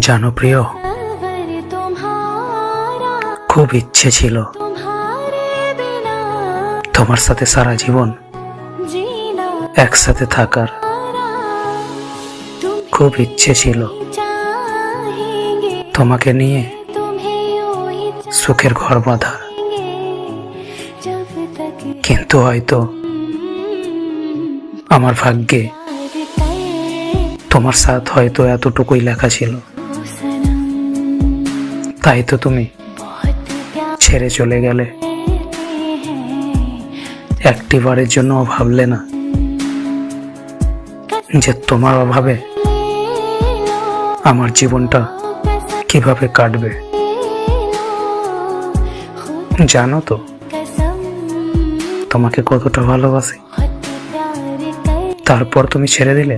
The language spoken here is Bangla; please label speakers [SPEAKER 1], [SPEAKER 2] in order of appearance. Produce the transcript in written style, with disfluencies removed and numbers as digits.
[SPEAKER 1] জানো প্রিয়, খুব ইচ্ছে ছিল তোমার সাথে সারা জীবন একসাথে থাকার। খুব ইচ্ছে ছিল তোমাকে নিয়ে সুখের ঘর বাঁধার, কিন্তু হয়তো আমার ভাগ্যে তোমার সাথ হয়তো এতটুকুই লেখা ছিল। তাই তো তুমি ছেড়ে চলে গেলে, একটিবারের জন্য ভাবলে না যে তোমার অভাবে আমার জীবনটা কিভাবে কাটবে। জানো তো তোমাকে কতটা ভালোবাসি, তারপর তুমি ছেড়ে দিলে।